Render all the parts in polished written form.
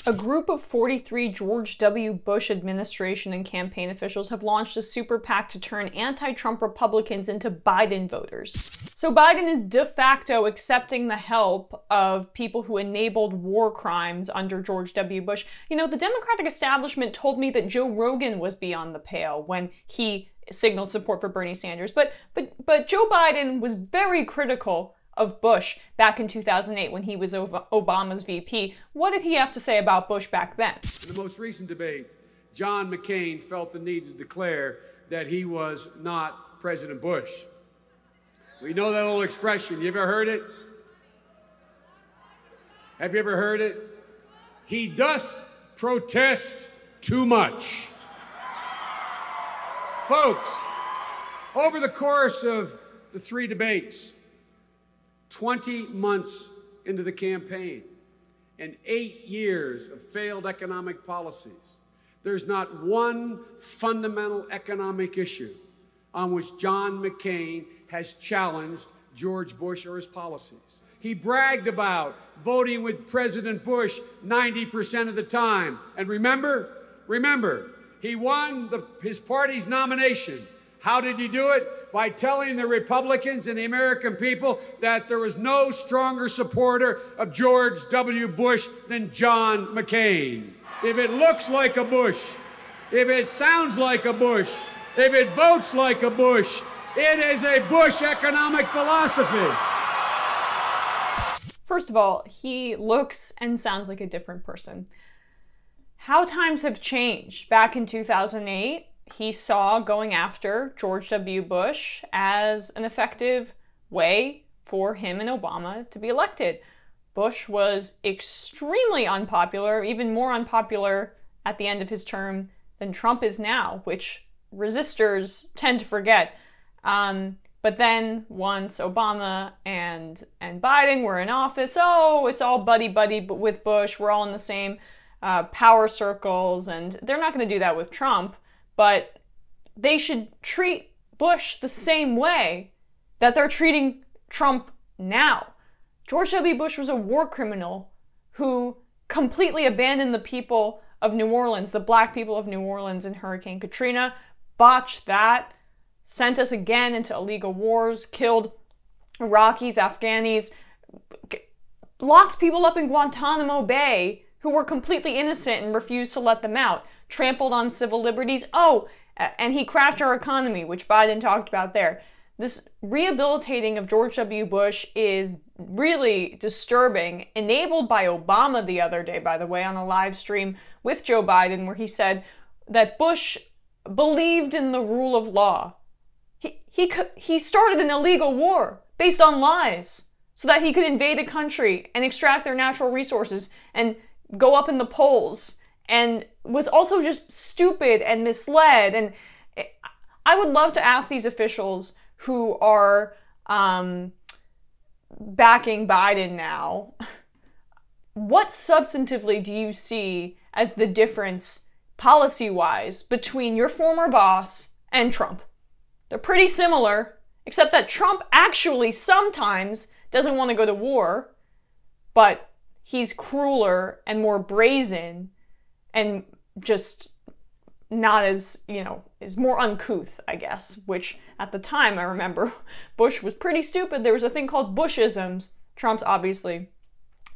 A group of 43 George W. Bush administration and campaign officials have launched a super PAC to turn anti-Trump Republicans into Biden voters. So Biden is de facto accepting the help of people who enabled war crimes under George W. Bush. You know, the Democratic establishment told me that Joe Rogan was beyond the pale when he signaled support for Bernie Sanders. But Joe Biden was very critical of Bush back in 2008 when he was Obama's VP. What did he have to say about Bush back then? In the most recent debate, John McCain felt the need to declare that he was not President Bush. We know that old expression. You ever heard it? Have you ever heard it? He doth protest too much. Folks, over the course of the 3 debates, 20 months into the campaign, and 8 years of failed economic policies, there's not one fundamental economic issue on which John McCain has challenged George Bush or his policies. He bragged about voting with President Bush 90% of the time. And remember, he won his party's nomination. How did he do it? By telling the Republicans and the American people that there was no stronger supporter of George W. Bush than John McCain. If it looks like a Bush, if it sounds like a Bush, if it votes like a Bush, it is a Bush economic philosophy. First of all, he looks and sounds like a different person. How times have changed. Back in 2008, he saw going after George W. Bush as an effective way for him and Obama to be elected. Bush was extremely unpopular, even more unpopular at the end of his term than Trump is now, which resistors tend to forget. But then once Obama and Biden were in office, oh, it's all buddy-buddy with Bush. We're all in the same power circles, and they're not going to do that with Trump. But they should treat Bush the same way that they're treating Trump now. George W. Bush was a war criminal who completely abandoned the people of New Orleans, the black people of New Orleans in Hurricane Katrina, botched that, sent us again into illegal wars, killed Iraqis, Afghanis, locked people up in Guantanamo Bay who were completely innocent and refused to let them out, trampled on civil liberties. Oh, and he crashed our economy, which Biden talked about there. This rehabilitating of George W. Bush is really disturbing, enabled by Obama the other day, by the way, on a live stream with Joe Biden, where he said that Bush believed in the rule of law. He started an illegal war based on lies so that he could invade a country and extract their natural resources and go up in the polls, and was also just stupid and misled. And I would love to ask these officials who are backing Biden now, what substantively do you see as the difference policy-wise between your former boss and Trump? They're pretty similar, except that Trump actually sometimes doesn't want to go to war, but he's crueler and more brazen and just not as, is more uncouth, I guess, which at the time, I remember, Bush was pretty stupid. There was a thing called Bushisms. Trump's obviously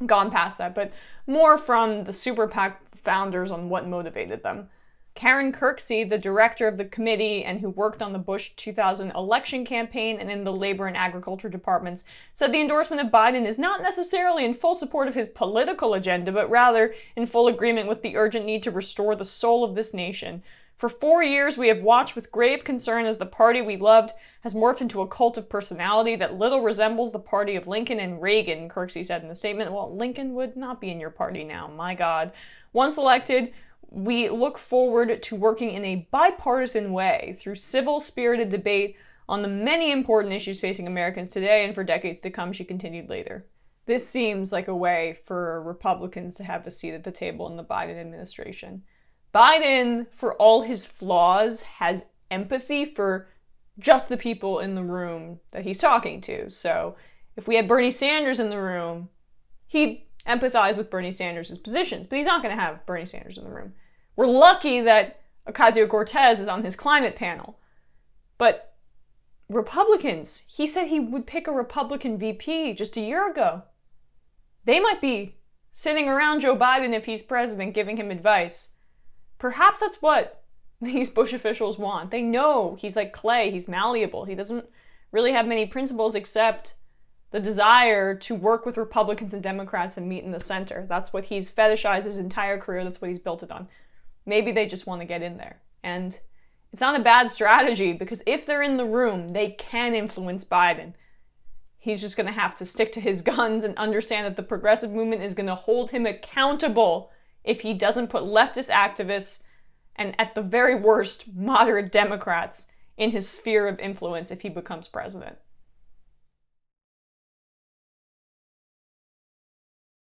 gone past that, but more from the Super PAC founders on what motivated them. Karen Kirksey, the director of the committee and who worked on the Bush 2000 election campaign and in the labor and agriculture departments, said the endorsement of Biden is not necessarily in full support of his political agenda, but rather in full agreement with the urgent need to restore the soul of this nation. For 4 years, we have watched with grave concern as the party we loved has morphed into a cult of personality that little resembles the party of Lincoln and Reagan, Kirksey said in the statement. Well, Lincoln would not be in your party now, my God. Once elected, we look forward to working in a bipartisan way through civil, spirited debate on the many important issues facing Americans today and for decades to come, she continued later. This seems like a way for Republicans to have a seat at the table in the Biden administration. Biden, for all his flaws, has empathy for just the people in the room that he's talking to. So if we had Bernie Sanders in the room, he'd empathize with Bernie Sanders' positions, but he's not going to have Bernie Sanders in the room. We're lucky that Ocasio-Cortez is on his climate panel. But Republicans, he said he would pick a Republican VP just a year ago. They might be sitting around Joe Biden if he's president, giving him advice. Perhaps that's what these Bush officials want. They know he's like clay, he's malleable. He doesn't really have many principles except the desire to work with Republicans and Democrats and meet in the center. That's what he's fetishized his entire career. That's what he's built it on. Maybe they just want to get in there. And it's not a bad strategy, because if they're in the room, they can influence Biden. He's just going to have to stick to his guns and understand that the progressive movement is going to hold him accountable if he doesn't put leftist activists and, at the very worst, moderate Democrats in his sphere of influence if he becomes president.